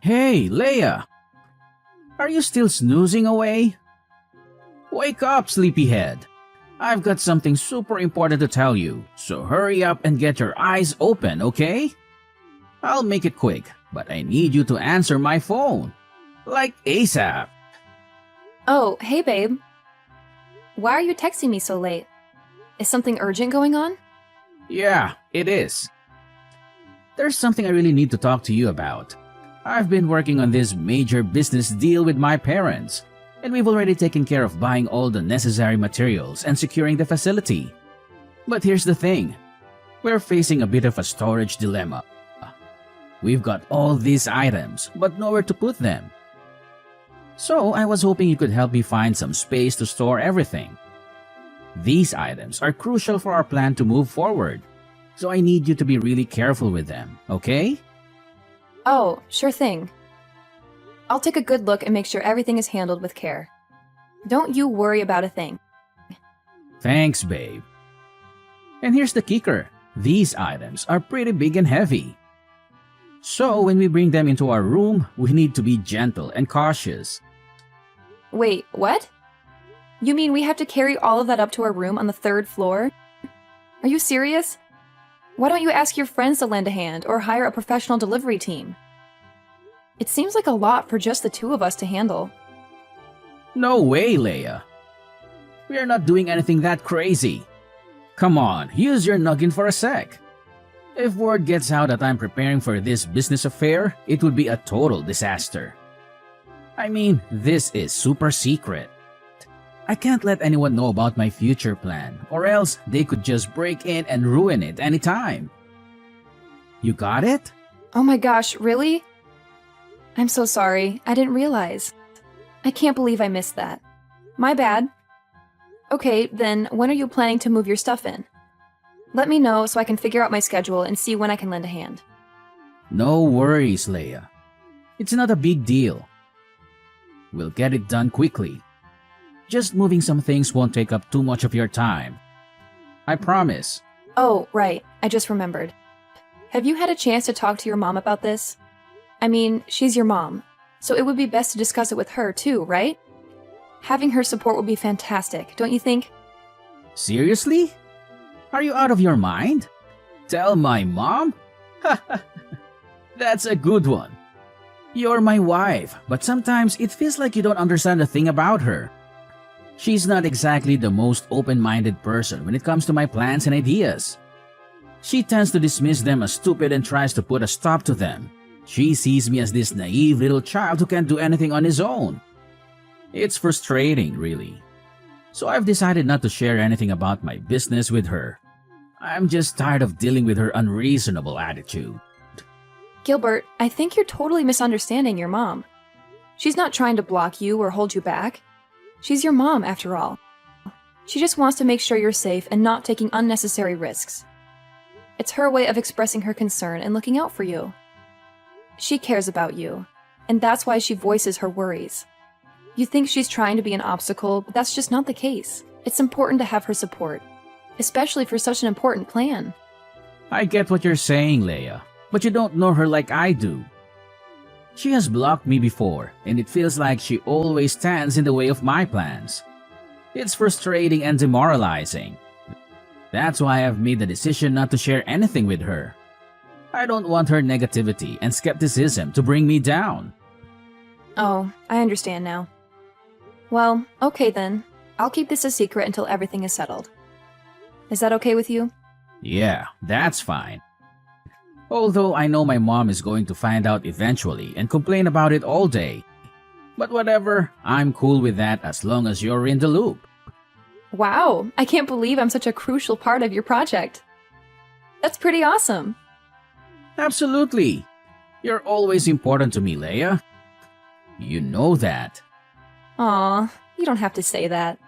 Hey, Leia! Are you still snoozing away? Wake up, sleepyhead! I've got something super important to tell you, so hurry up and get your eyes open, okay? I'll make it quick, but I need you to answer my phone. Like ASAP. Oh, hey babe. Why are you texting me so late? Is something urgent going on? Yeah, it is. There's something I really need to talk to you about. I've been working on this major business deal with my parents, and we've already taken care of buying all the necessary materials and securing the facility. But here's the thing. We're facing a bit of a storage dilemma. We've got all these items, but nowhere to put them. So I was hoping you could help me find some space to store everything. These items are crucial for our plan to move forward, so I need you to be really careful with them, okay? Oh, sure thing. I'll take a good look and make sure everything is handled with care. Don't you worry about a thing. Thanks, babe. And here's the kicker. These items are pretty big and heavy. So when we bring them into our room, we need to be gentle and cautious. Wait, what? You mean we have to carry all of that up to our room on the 3rd floor? Are you serious? Why don't you ask your friends to lend a hand or hire a professional delivery team? It seems like a lot for just the 2 of us to handle. No way, Leia. We are not doing anything that crazy. Come on, use your noggin for a sec. If word gets out that I'm preparing for this business affair, it would be a total disaster. I mean, this is super secret. I can't let anyone know about my future plan, or else they could just break in and ruin it anytime. You got it? Oh my gosh, really? I'm so sorry, I didn't realize. I can't believe I missed that. My bad. Okay, then when are you planning to move your stuff in? Let me know so I can figure out my schedule and see when I can lend a hand. No worries, Leia. It's not a big deal. We'll get it done quickly. Just moving some things won't take up too much of your time. I promise. Oh, right, I just remembered. Have you had a chance to talk to your mom about this? I mean, she's your mom, so it would be best to discuss it with her too, right? Having her support would be fantastic, don't you think? Seriously? Are you out of your mind? Tell my mom? That's a good one. You're my wife, but sometimes it feels like you don't understand a thing about her. She's not exactly the most open-minded person when it comes to my plans and ideas. She tends to dismiss them as stupid and tries to put a stop to them. She sees me as this naive little child who can't do anything on his own. It's frustrating, really. So I've decided not to share anything about my business with her. I'm just tired of dealing with her unreasonable attitude. Gilbert, I think you're totally misunderstanding your mom. She's not trying to block you or hold you back. She's your mom, after all. She just wants to make sure you're safe and not taking unnecessary risks. It's her way of expressing her concern and looking out for you. She cares about you, and that's why she voices her worries. You think she's trying to be an obstacle, but that's just not the case. It's important to have her support, especially for such an important plan. I get what you're saying, Leia, but you don't know her like I do. She has blocked me before, and it feels like she always stands in the way of my plans. It's frustrating and demoralizing. That's why I've made the decision not to share anything with her. I don't want her negativity and skepticism to bring me down. Oh, I understand now. Well, okay then. I'll keep this a secret until everything is settled. Is that okay with you? Yeah, that's fine. Although I know my mom is going to find out eventually and complain about it all day. But whatever, I'm cool with that as long as you're in the loop. Wow, I can't believe I'm such a crucial part of your project. That's pretty awesome. Absolutely. You're always important to me, Leia. You know that. Aw, you don't have to say that.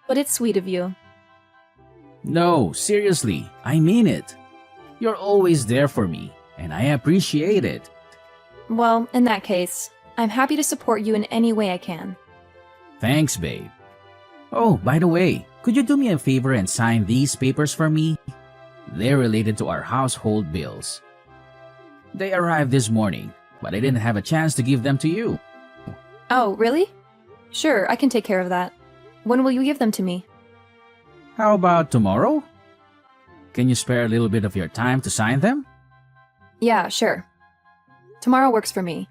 But it's sweet of you. No, seriously, I mean it. You're always there for me, and I appreciate it. Well, in that case, I'm happy to support you in any way I can. Thanks, babe. Oh, by the way, could you do me a favor and sign these papers for me? They're related to our household bills. They arrived this morning, but I didn't have a chance to give them to you. Oh, really? Sure, I can take care of that. When will you give them to me? How about tomorrow? Can you spare a little bit of your time to sign them? Yeah, sure. Tomorrow works for me.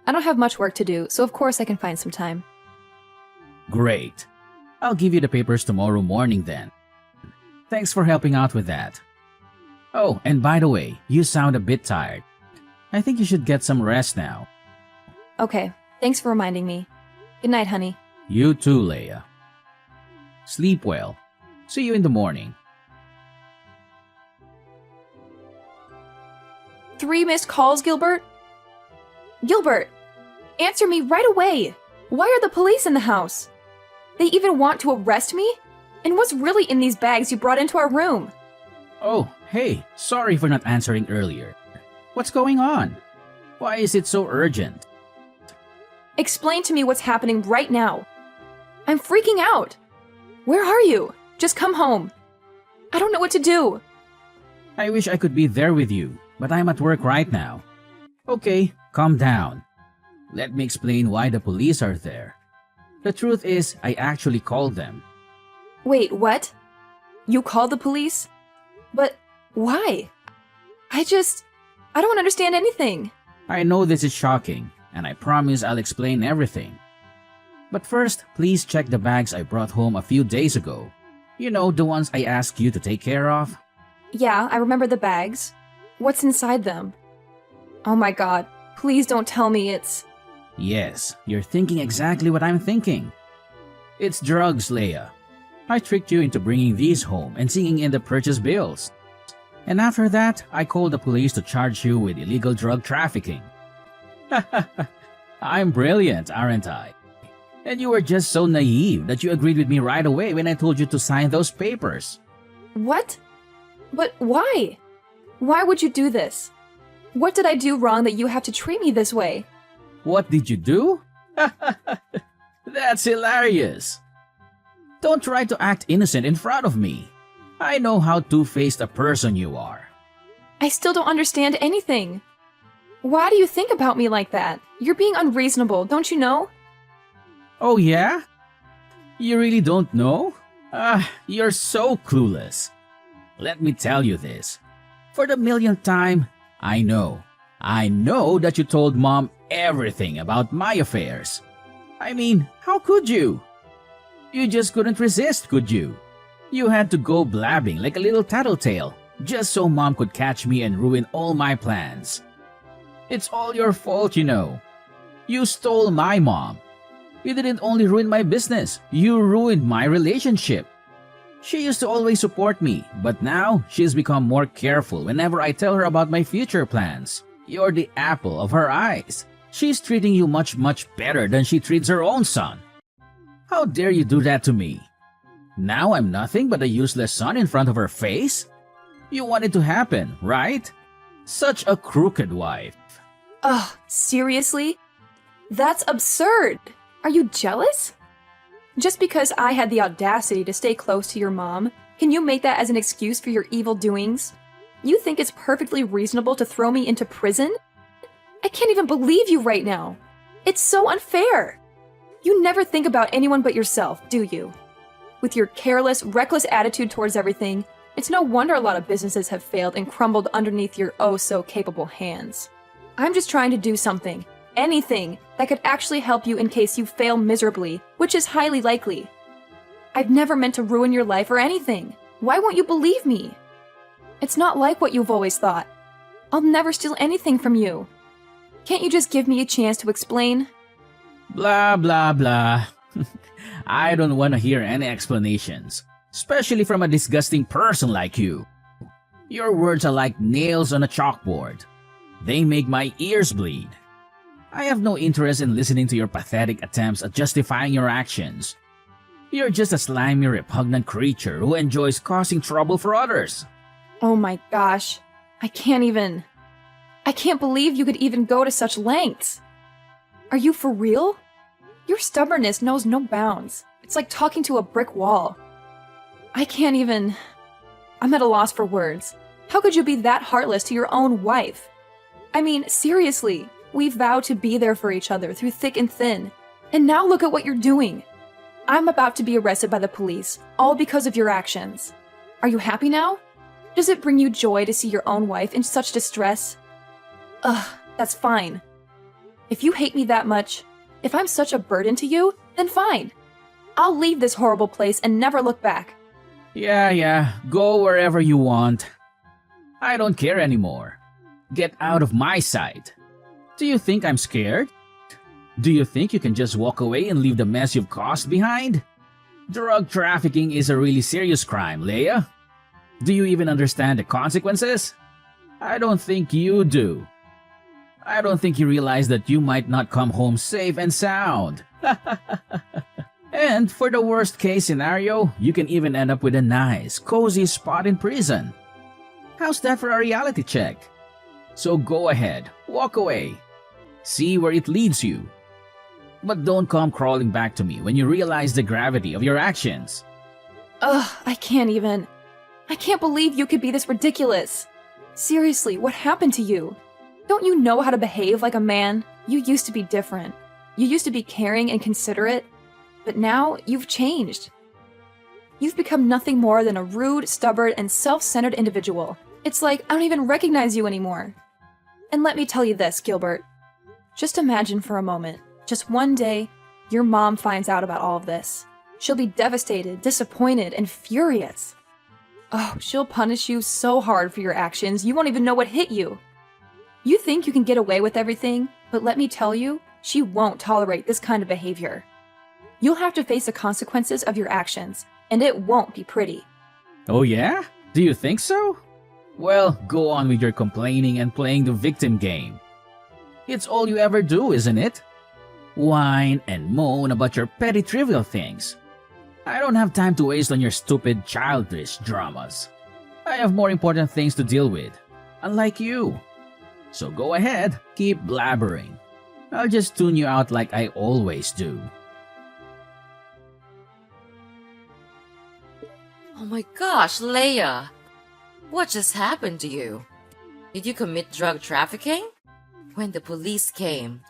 I don't have much work to do, so of course I can find some time. Great. I'll give you the papers tomorrow morning then. Thanks for helping out with that. Oh, and by the way, you sound a bit tired. I think you should get some rest now. Okay, thanks for reminding me. Good night, honey. You too, Leia. Sleep well. See you in the morning. 3 missed calls, Gilbert? Gilbert, answer me right away! Why are the police in the house? They even want to arrest me? And what's really in these bags you brought into our room? Oh, hey, sorry for not answering earlier. What's going on? Why is it so urgent? Explain to me what's happening right now. I'm freaking out. Where are you? Just come home. I don't know what to do. I wish I could be there with you, but I'm at work right now. Okay, calm down. Let me explain why the police are there. The truth is, I actually called them. Wait, what? You called the police? But why? I don't understand anything. I know this is shocking, and I promise I'll explain everything. But first, please check the bags I brought home a few days ago. You know, the ones I asked you to take care of? Yeah, I remember the bags. What's inside them? Oh my god, please don't tell me it's... Yes, you're thinking exactly what I'm thinking. It's drugs, Leia. I tricked you into bringing these home and seeing in the purchase bills. And after that, I called the police to charge you with illegal drug trafficking. I'm brilliant, aren't I? And you were just so naive that you agreed with me right away when I told you to sign those papers. What? But why? Why would you do this? What did I do wrong that you have to treat me this way? What did you do? That's hilarious. Don't try to act innocent in front of me. I know how two-faced a person you are. I still don't understand anything. Why do you think about me like that? You're being unreasonable, don't you know? Oh yeah? You really don't know? You're so clueless. Let me tell you this. For the millionth time, I know that you told Mom everything about my affairs. I mean, how could you? You just couldn't resist, could you? You had to go blabbing like a little tattletale just so Mom could catch me and ruin all my plans. It's all your fault, you know. You stole my mom. You didn't only ruin my business, you ruined my relationship. She used to always support me, but now she's become more careful whenever I tell her about my future plans. You're the apple of her eyes. She's treating you much better than she treats her own son. How dare you do that to me? Now I'm nothing but a useless son in front of her face? You want it to happen, right? Such a crooked wife. Ugh, seriously? That's absurd! Are you jealous? Just because I had the audacity to stay close to your mom, can you make that as an excuse for your evil doings? You think it's perfectly reasonable to throw me into prison? I can't even believe you right now. It's so unfair. You never think about anyone but yourself, do you? With your careless, reckless attitude towards everything, it's no wonder a lot of businesses have failed and crumbled underneath your oh-so-capable hands. I'm just trying to do something, anything, that could actually help you in case you fail miserably, which is highly likely. I've never meant to ruin your life or anything. Why won't you believe me? It's not like what you've always thought. I'll never steal anything from you. Can't you just give me a chance to explain? Blah, blah, blah. I don't want to hear any explanations, especially from a disgusting person like you. Your words are like nails on a chalkboard. They make my ears bleed. I have no interest in listening to your pathetic attempts at justifying your actions. You're just a slimy, repugnant creature who enjoys causing trouble for others. Oh my gosh. I can't believe you could even go to such lengths. Are you for real? Your stubbornness knows no bounds. It's like talking to a brick wall. I'm at a loss for words. How could you be that heartless to your own wife? I mean, seriously, We vowed to be there for each other through thick and thin. And now look at what you're doing. I'm about to be arrested by the police, all because of your actions. Are you happy now? Does it bring you joy to see your own wife in such distress? Ugh, that's fine. If you hate me that much, if I'm such a burden to you, then fine. I'll leave this horrible place and never look back. Yeah, go wherever you want. I don't care anymore. Get out of my sight. Do you think I'm scared? Do you think you can just walk away and leave the mess you've caused behind? Drug trafficking is a really serious crime, Leia. Do you even understand the consequences? I don't think you do. I don't think you realize that you might not come home safe and sound. And for the worst case scenario, you can even end up with a nice, cozy spot in prison. How's that for a reality check? So go ahead, walk away. See where it leads you. But don't come crawling back to me when you realize the gravity of your actions. Ugh, I can't believe you could be this ridiculous. Seriously, what happened to you? Don't you know how to behave like a man? You used to be different. You used to be caring and considerate. But now, you've changed. You've become nothing more than a rude, stubborn, and self-centered individual. It's like I don't even recognize you anymore. And let me tell you this, Gilbert. Just imagine for a moment, just one day, your mom finds out about all of this. She'll be devastated, disappointed, and furious. Oh, she'll punish you so hard for your actions, you won't even know what hit you. You think you can get away with everything, but let me tell you, she won't tolerate this kind of behavior. You'll have to face the consequences of your actions, and it won't be pretty. Oh yeah? Do you think so? Well, go on with your complaining and playing the victim game. It's all you ever do, isn't it? Whine and moan about your petty trivial things. I don't have time to waste on your stupid childish dramas. I have more important things to deal with, unlike you. So go ahead, keep blabbering. I'll just tune you out like I always do. Oh my gosh, Leia! What just happened to you? Did you commit drug trafficking? When the police came,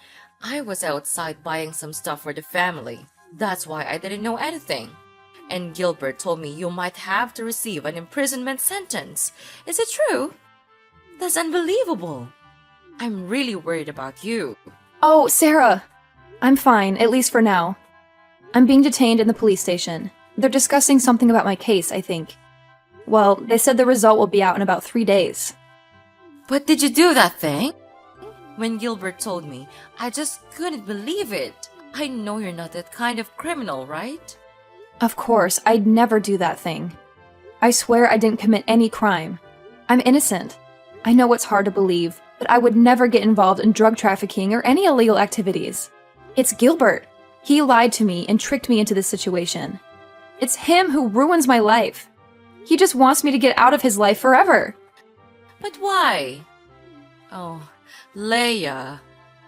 I was outside buying some stuff for the family. That's why I didn't know anything. And Gilbert told me you might have to receive an imprisonment sentence. Is it true? That's unbelievable. I'm really worried about you. Oh, Sarah! I'm fine, at least for now. I'm being detained in the police station. They're discussing something about my case, I think. Well, they said the result will be out in about 3 days. But did you do that thing? When Gilbert told me, I just couldn't believe it. I know you're not that kind of criminal, right? Of course, I'd never do that thing. I swear I didn't commit any crime. I'm innocent. I know it's hard to believe, but I would never get involved in drug trafficking or any illegal activities. It's Gilbert. He lied to me and tricked me into this situation. It's him who ruins my life. He just wants me to get out of his life forever. But why? Oh, Leia,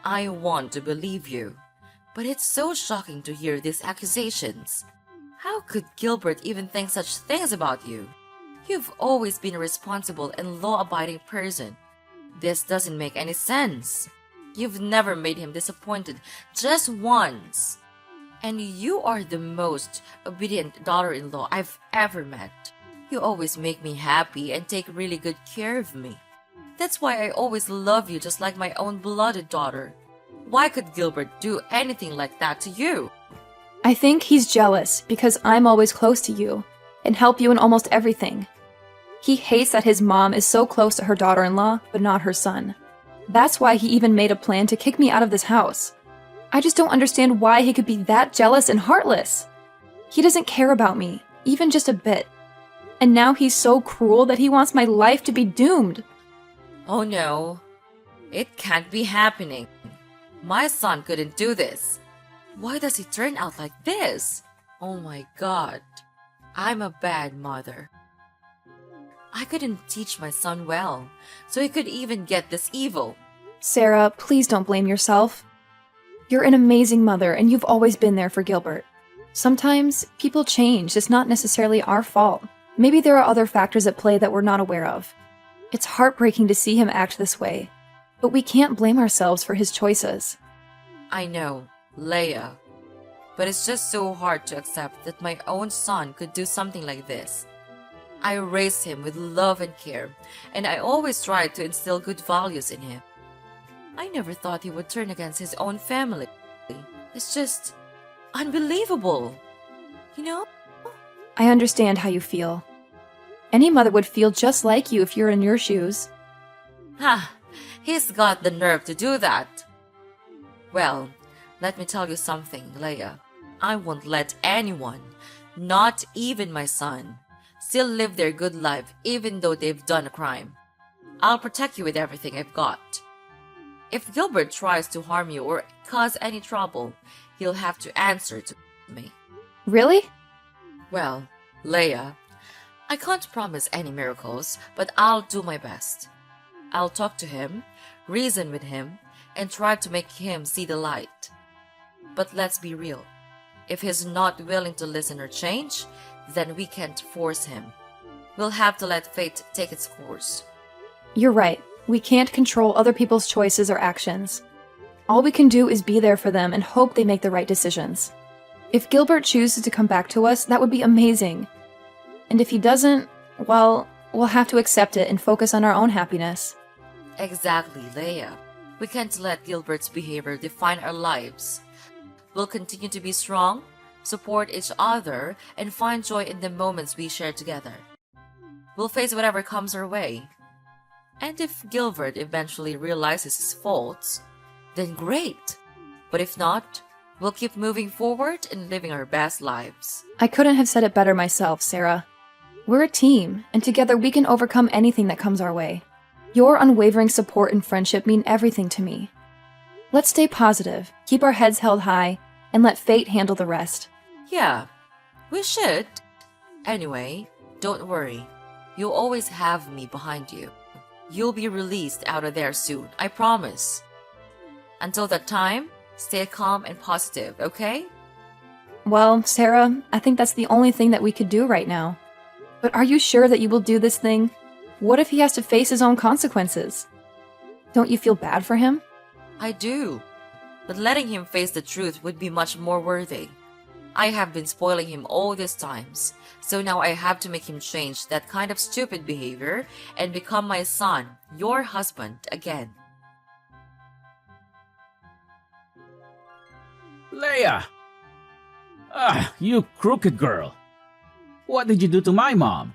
I want to believe you. But it's so shocking to hear these accusations. How could Gilbert even think such things about you? You've always been a responsible and law-abiding person. This doesn't make any sense. You've never made him disappointed, just once. And you are the most obedient daughter-in-law I've ever met. You always make me happy and take really good care of me. That's why I always love you just like my own blooded daughter. Why could Gilbert do anything like that to you? I think he's jealous because I'm always close to you and help you in almost everything. He hates that his mom is so close to her daughter-in-law, but not her son. That's why he even made a plan to kick me out of this house. I just don't understand why he could be that jealous and heartless. He doesn't care about me, even just a bit. And now he's so cruel that he wants my life to be doomed. Oh no, it can't be happening. My son couldn't do this. Why does he turn out like this? Oh my God, I'm a bad mother. I couldn't teach my son well, so he could even get this evil. Sarah, please don't blame yourself. You're an amazing mother and you've always been there for Gilbert. Sometimes people change, it's not necessarily our fault. Maybe there are other factors at play that we're not aware of. It's heartbreaking to see him act this way. But we can't blame ourselves for his choices. I know, Leia. But it's just so hard to accept that my own son could do something like this. I raised him with love and care, and I always tried to instill good values in him. I never thought he would turn against his own family. It's just unbelievable. You know? I understand how you feel. Any mother would feel just like you if you're in your shoes. Ha! He's got the nerve to do that. Well, let me tell you something, Leia. I won't let anyone, not even my son, still live their good life even though they've done a crime. I'll protect you with everything I've got. If Gilbert tries to harm you or cause any trouble, he'll have to answer to me. Really? Well, Leia, I can't promise any miracles, but I'll do my best. I'll talk to him, reason with him, and try to make him see the light. But let's be real. If he's not willing to listen or change, then we can't force him. We'll have to let fate take its course. You're right. We can't control other people's choices or actions. All we can do is be there for them and hope they make the right decisions. If Gilbert chooses to come back to us, that would be amazing. And if he doesn't, well, we'll have to accept it and focus on our own happiness. Exactly, Leia. We can't let Gilbert's behavior define our lives. We'll continue to be strong, support each other, and find joy in the moments we share together. We'll face whatever comes our way. And if Gilbert eventually realizes his faults, then great. But if not, we'll keep moving forward and living our best lives. I couldn't have said it better myself, Sarah. We're a team, and together we can overcome anything that comes our way. Your unwavering support and friendship mean everything to me. Let's stay positive, keep our heads held high, and let fate handle the rest. Yeah, we should. Anyway, don't worry. You'll always have me behind you. You'll be released out of there soon, I promise. Until that time, stay calm and positive, okay? Well, Sarah, I think that's the only thing that we could do right now. But are you sure that you will do this thing? What if he has to face his own consequences? Don't you feel bad for him? I do. But letting him face the truth would be much more worthy. I have been spoiling him all these times, so now I have to make him change that kind of stupid behavior and become my son, your husband, again. Leia! You crooked girl. What did you do to my mom?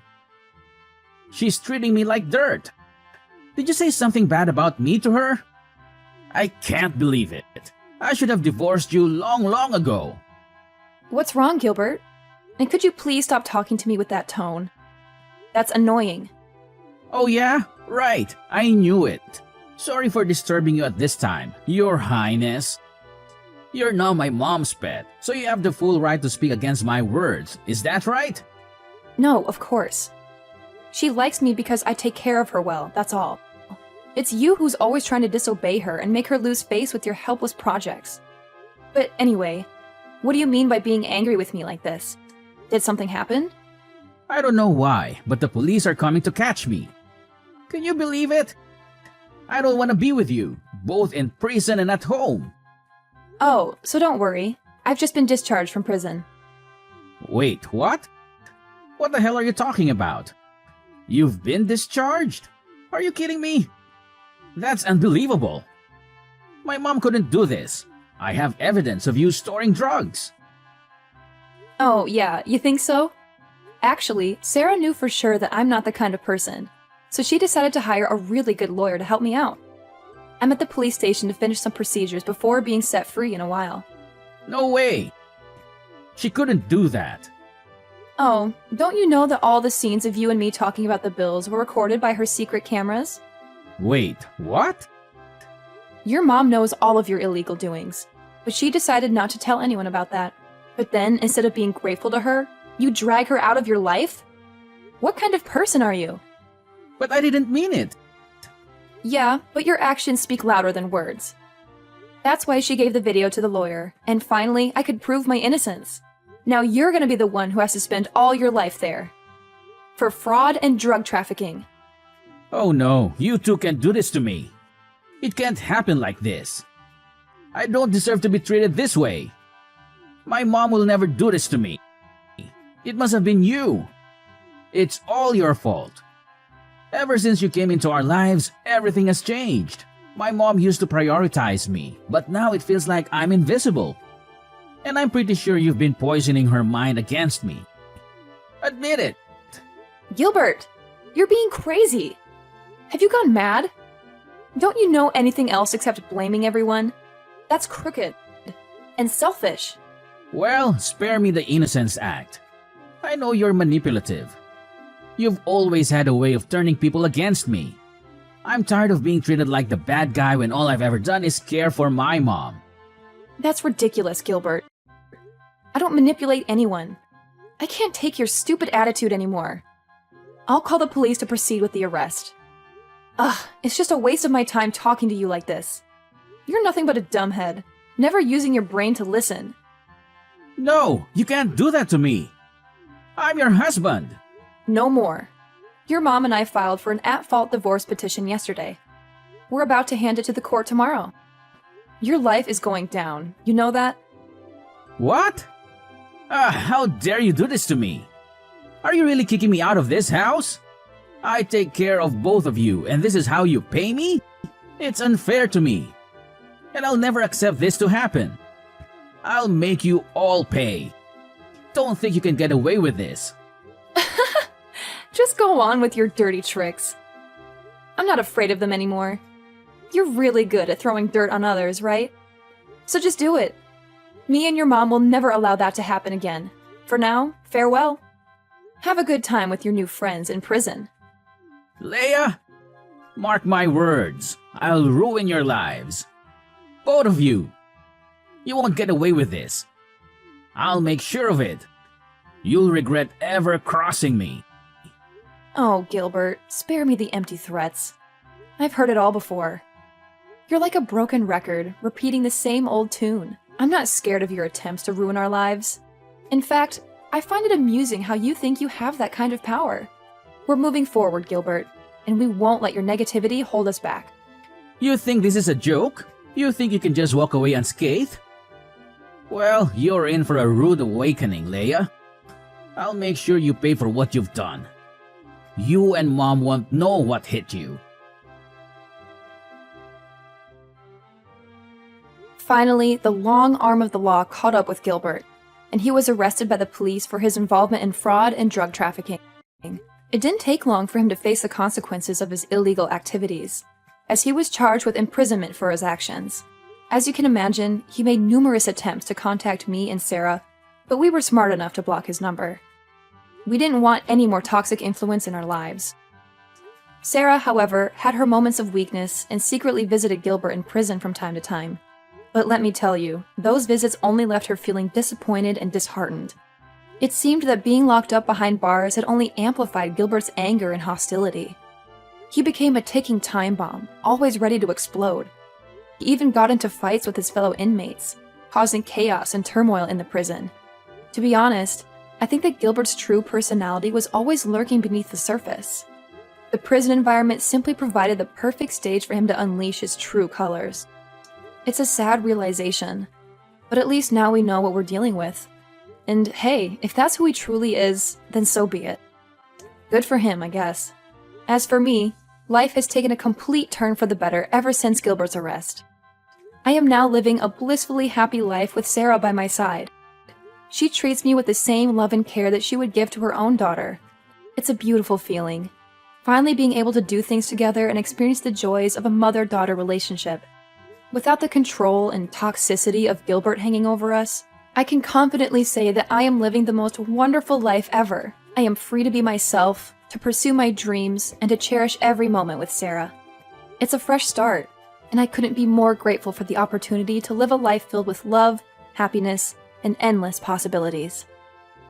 She's treating me like dirt. Did you say something bad about me to her? I can't believe it. I should have divorced you long ago. What's wrong, Gilbert? And could you please stop talking to me with that tone? That's annoying. Oh yeah? Right. I knew it. Sorry for disturbing you at this time, Your Highness. You're now my mom's pet, so you have the full right to speak against my words. Is that right? No, of course. She likes me because I take care of her well, that's all. It's you who's always trying to disobey her and make her lose face with your helpless projects. But anyway, what do you mean by being angry with me like this? Did something happen? I don't know why, but the police are coming to catch me. Can you believe it? I don't want to be with you, both in prison and at home. Oh, so don't worry. I've just been discharged from prison. Wait, what? What the hell are you talking about? You've been discharged? Are you kidding me? That's unbelievable. My mom couldn't do this. I have evidence of you storing drugs. Oh, yeah, you think so? Actually, Sarah knew for sure that I'm not the kind of person, so she decided to hire a really good lawyer to help me out. I'm at the police station to finish some procedures before being set free in a while. No way. She couldn't do that. Oh, don't you know that all the scenes of you and me talking about the bills were recorded by her secret cameras? Wait, what? Your mom knows all of your illegal doings, but she decided not to tell anyone about that. But then, instead of being grateful to her, you drag her out of your life? What kind of person are you? But I didn't mean it. Yeah, but your actions speak louder than words. That's why she gave the video to the lawyer, and finally, I could prove my innocence. Now you're gonna be the one who has to spend all your life there. For fraud and drug trafficking. Oh no, you two can't do this to me. It can't happen like this. I don't deserve to be treated this way. My mom will never do this to me. It must have been you. It's all your fault. Ever since you came into our lives, everything has changed. My mom used to prioritize me, but now it feels like I'm invisible. And I'm pretty sure you've been poisoning her mind against me. Admit it. Gilbert, you're being crazy. Have you gone mad? Don't you know anything else except blaming everyone? That's crooked and selfish. Well, spare me the Innocence Act. I know you're manipulative. You've always had a way of turning people against me. I'm tired of being treated like the bad guy when all I've ever done is care for my mom. That's ridiculous, Gilbert. I don't manipulate anyone. I can't take your stupid attitude anymore. I'll call the police to proceed with the arrest. Ugh, it's just a waste of my time talking to you like this. You're nothing but a dumbhead, never using your brain to listen. No, you can't do that to me. I'm your husband. No more. Your mom and I filed for an at-fault divorce petition yesterday. We're about to hand it to the court tomorrow. Your life is going down. You know that? What? How dare you do this to me? Are you really kicking me out of this house? I take care of both of you, and this is how you pay me? It's unfair to me. And I'll never accept this to happen. I'll make you all pay. Don't think you can get away with this. Just go on with your dirty tricks. I'm not afraid of them anymore. You're really good at throwing dirt on others, right? So just do it. Me and your mom will never allow that to happen again. For now, farewell. Have a good time with your new friends in prison. Leia, mark my words. I'll ruin your lives. Both of you. You won't get away with this. I'll make sure of it. You'll regret ever crossing me. Oh, Gilbert, spare me the empty threats. I've heard it all before. You're like a broken record, repeating the same old tune. I'm not scared of your attempts to ruin our lives. In fact, I find it amusing how you think you have that kind of power. We're moving forward, Gilbert, and we won't let your negativity hold us back. You think this is a joke? You think you can just walk away unscathed? Well, you're in for a rude awakening, Leia. I'll make sure you pay for what you've done. You and Mom won't know what hit you. Finally, the long arm of the law caught up with Gilbert, and he was arrested by the police for his involvement in fraud and drug trafficking. It didn't take long for him to face the consequences of his illegal activities, as he was charged with imprisonment for his actions. As you can imagine, he made numerous attempts to contact me and Sarah, but we were smart enough to block his number. We didn't want any more toxic influence in our lives. Sarah, however, had her moments of weakness and secretly visited Gilbert in prison from time to time. But let me tell you, those visits only left her feeling disappointed and disheartened. It seemed that being locked up behind bars had only amplified Gilbert's anger and hostility. He became a ticking time bomb, always ready to explode. He even got into fights with his fellow inmates, causing chaos and turmoil in the prison. To be honest, I think that Gilbert's true personality was always lurking beneath the surface. The prison environment simply provided the perfect stage for him to unleash his true colors. It's a sad realization, but at least now we know what we're dealing with. And hey, if that's who he truly is, then so be it. Good for him, I guess. As for me, life has taken a complete turn for the better ever since Gilbert's arrest. I am now living a blissfully happy life with Sarah by my side. She treats me with the same love and care that she would give to her own daughter. It's a beautiful feeling, finally being able to do things together and experience the joys of a mother-daughter relationship. Without the control and toxicity of Gilbert hanging over us, I can confidently say that I am living the most wonderful life ever. I am free to be myself, to pursue my dreams, and to cherish every moment with Sarah. It's a fresh start, and I couldn't be more grateful for the opportunity to live a life filled with love, happiness, and endless possibilities.